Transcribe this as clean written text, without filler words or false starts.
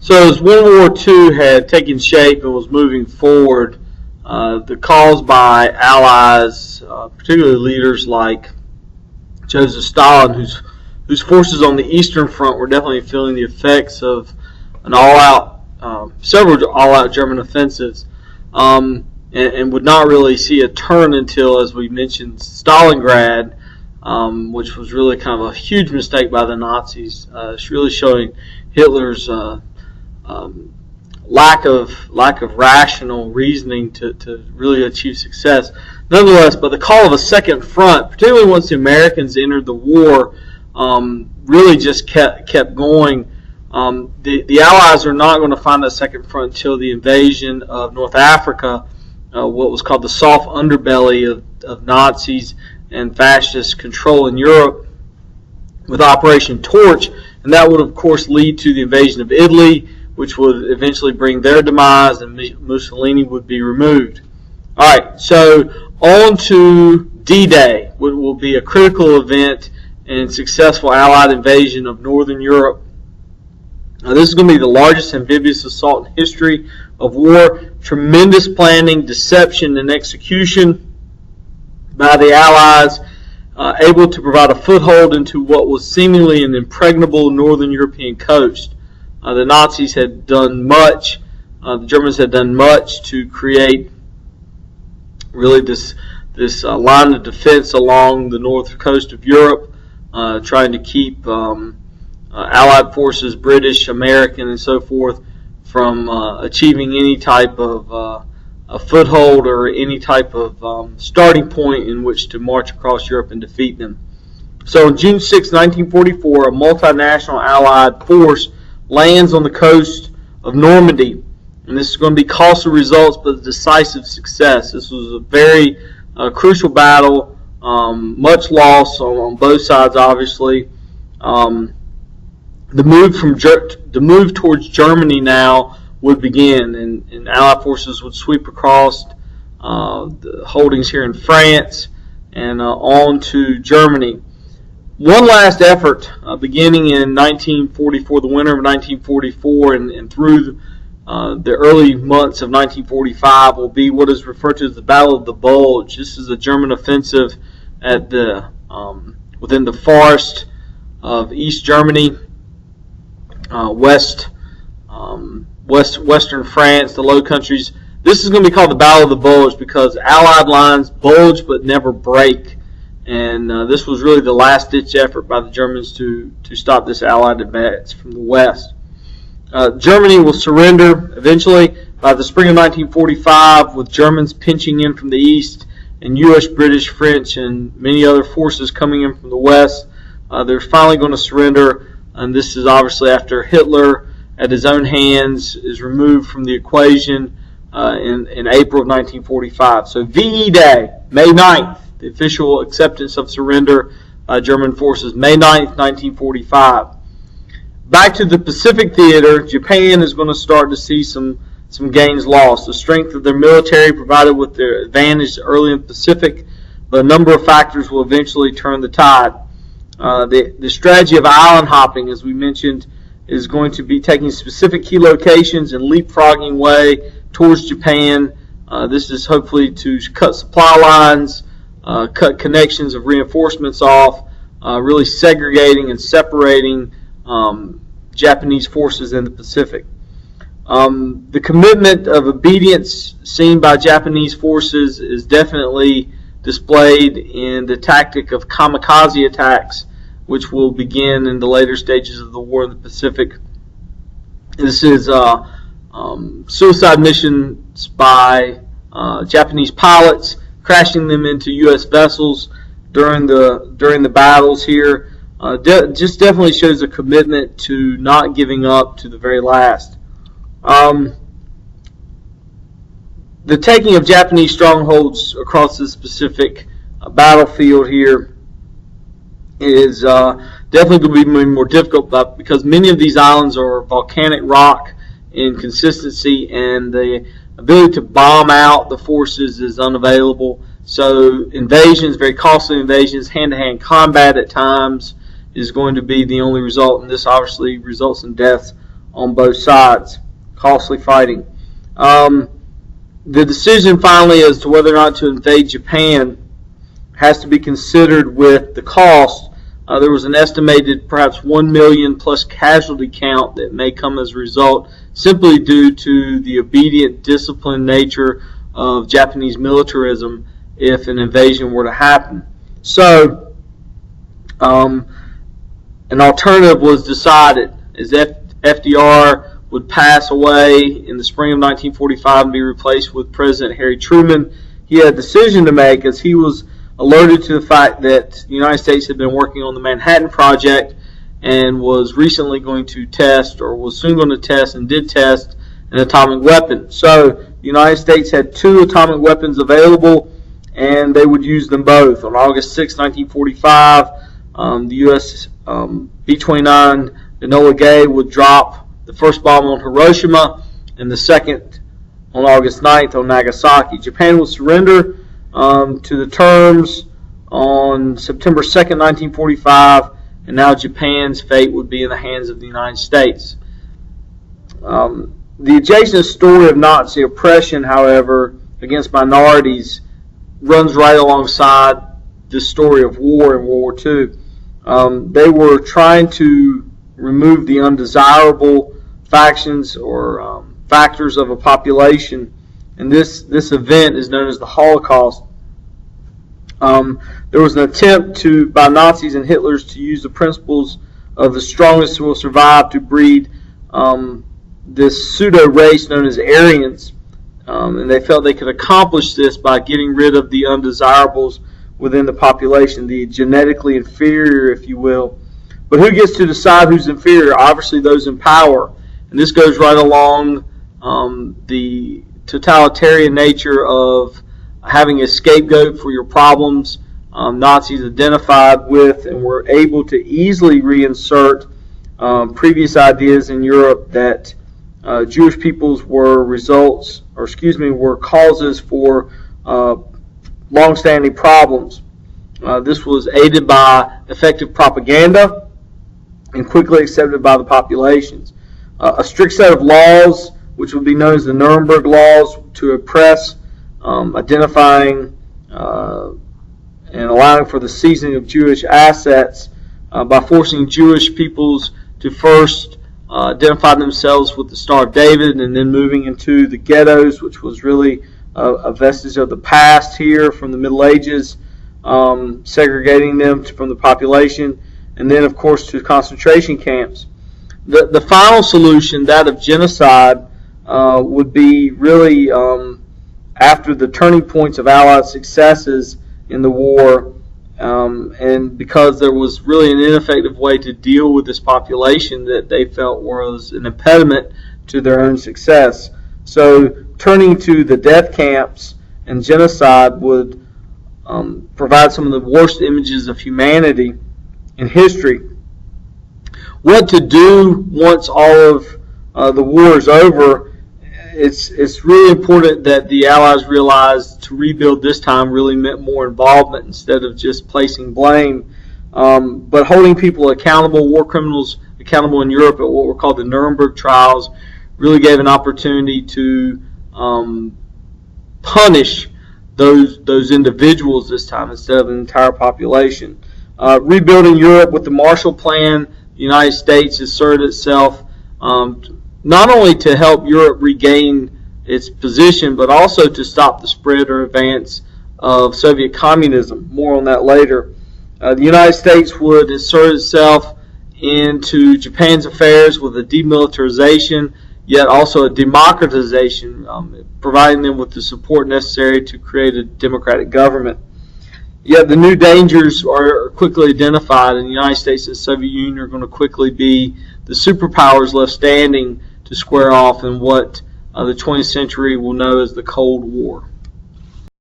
So as World War II had taken shape and was moving forward, the calls by allies, particularly leaders like Joseph Stalin, whose forces on the Eastern Front were definitely feeling the effects of an several all-out German offensives, and would not really see a turn until, as we mentioned, Stalingrad, which was really kind of a huge mistake by the Nazis. It's really showing Hitler's lack of rational reasoning to really achieve success. Nonetheless, but the call of a second front, particularly once the Americans entered the war, really just kept going. The Allies are not going to find that second front until the invasion of North Africa, what was called the soft underbelly of Nazis and fascist control in Europe, with Operation Torch, and that would of course lead to the invasion of Italy, which would eventually bring their demise, and Mussolini would be removed. Alright, so on to D-Day, which will be a critical event and successful Allied invasion of Northern Europe. This is going to be the largest amphibious assault in history of war. Tremendous planning, deception, and execution by the Allies, able to provide a foothold into what was seemingly an impregnable Northern European coast. The Nazis had done much, the Germans had done much to create really this line of defense along the north coast of Europe, trying to keep Allied forces, British, American, and so forth, from achieving any type of a foothold or any type of starting point in which to march across Europe and defeat them. So on June 6, 1944, a multinational Allied force lands on the coast of Normandy, and this is going to be costly results but decisive success. This was a very crucial battle, much loss on both sides, obviously. The move towards Germany now would begin, and Allied forces would sweep across the holdings here in France and on to Germany. One last effort, beginning in 1944, the winter of 1944, and through the early months of 1945, will be what is referred to as the Battle of the Bulge. This is a German offensive at within the forest of East Germany, western France, the Low Countries. This is going to be called the Battle of the Bulge because Allied lines bulge but never break. And this was really the last-ditch effort by the Germans to stop this Allied advance from the west. Germany will surrender eventually by the spring of 1945, with Germans pinching in from the east and U.S., British, French, and many other forces coming in from the west. They're finally going to surrender, and this is obviously after Hitler, at his own hands, is removed from the equation in April of 1945. So VE Day, May 9th. The official acceptance of surrender by German forces, May 9th, 1945. Back to the Pacific theater, Japan is going to start to see some gains lost. The strength of their military provided with their advantage early in the Pacific, but a number of factors will eventually turn the tide. The strategy of island hopping, as we mentioned, is going to be taking specific key locations and leapfrogging way towards Japan. This is hopefully to cut supply lines, cut connections of reinforcements off, really segregating and separating Japanese forces in the Pacific. The commitment of obedience seen by Japanese forces is definitely displayed in the tactic of kamikaze attacks, which will begin in the later stages of the war in the Pacific. This is suicide missions by Japanese pilots, crashing them into U.S. vessels during the battles here. Just definitely shows a commitment to not giving up to the very last. The taking of Japanese strongholds across this Pacific battlefield here is definitely going to be more difficult, because many of these islands are volcanic rock in consistency, and the ability to bomb out the forces is unavailable. So invasions, very costly invasions, hand-to-hand combat at times is going to be the only result, and this obviously results in deaths on both sides. Costly fighting. The decision finally as to whether or not to invade Japan has to be considered with the cost. There was an estimated perhaps 1 million plus casualty count that may come as a result simply due to the obedient, disciplined nature of Japanese militarism if an invasion were to happen. So, an alternative was decided, as FDR would pass away in the spring of 1945 and be replaced with President Harry Truman. He had a decision to make as he was alerted to the fact that the United States had been working on the Manhattan Project and was recently going to test, or was soon going to test and did test, an atomic weapon. So the United States had 2 atomic weapons available, and they would use them both. On August 6, 1945, the U.S. B-29 Enola Gay would drop the first bomb on Hiroshima and the second on August 9th on Nagasaki. Japan would surrender to the terms on September 2nd, 1945, and now Japan's fate would be in the hands of the United States. The adjacent story of Nazi oppression, however, against minorities runs right alongside this story of war in World War II. They were trying to remove the undesirable factions or factors of a population, and this event is known as the Holocaust. There was an attempt by Nazis and Hitlers to use the principles of the strongest will survive to breed this pseudo-race known as Aryans, and they felt they could accomplish this by getting rid of the undesirables within the population, the genetically inferior, if you will. But who gets to decide who's inferior? Obviously those in power. And this goes right along the totalitarian nature of having a scapegoat for your problems. Nazis identified with and were able to easily reinsert previous ideas in Europe that Jewish peoples were were causes for long-standing problems. This was aided by effective propaganda and quickly accepted by the populations. A strict set of laws, which would be known as the Nuremberg laws, to oppress, identifying and allowing for the seizing of Jewish assets by forcing Jewish peoples to first identify themselves with the Star of David and then moving into the ghettos, which was really a vestige of the past here from the Middle Ages, segregating them from the population, and then of course to concentration camps. The final solution, that of genocide, would be really after the turning points of Allied successes in the war, and because there was really an ineffective way to deal with this population that they felt was an impediment to their own success. So turning to the death camps and genocide would provide some of the worst images of humanity in history. What to do once all of the war is over? It's really important that the Allies realized to rebuild this time really meant more involvement instead of just placing blame. But holding people accountable, war criminals accountable in Europe at what were called the Nuremberg trials, really gave an opportunity to punish those individuals this time instead of an entire population. Rebuilding Europe with the Marshall Plan, the United States asserted itself not only to help Europe regain its position, but also to stop the spread or advance of Soviet communism. More on that later. The United States would insert itself into Japan's affairs with a demilitarization, yet also a democratization, providing them with the support necessary to create a democratic government. Yet the new dangers are quickly identified, and the United States and the Soviet Union are going to quickly be the superpowers left standing to square off in what the 20th century will know as the Cold War.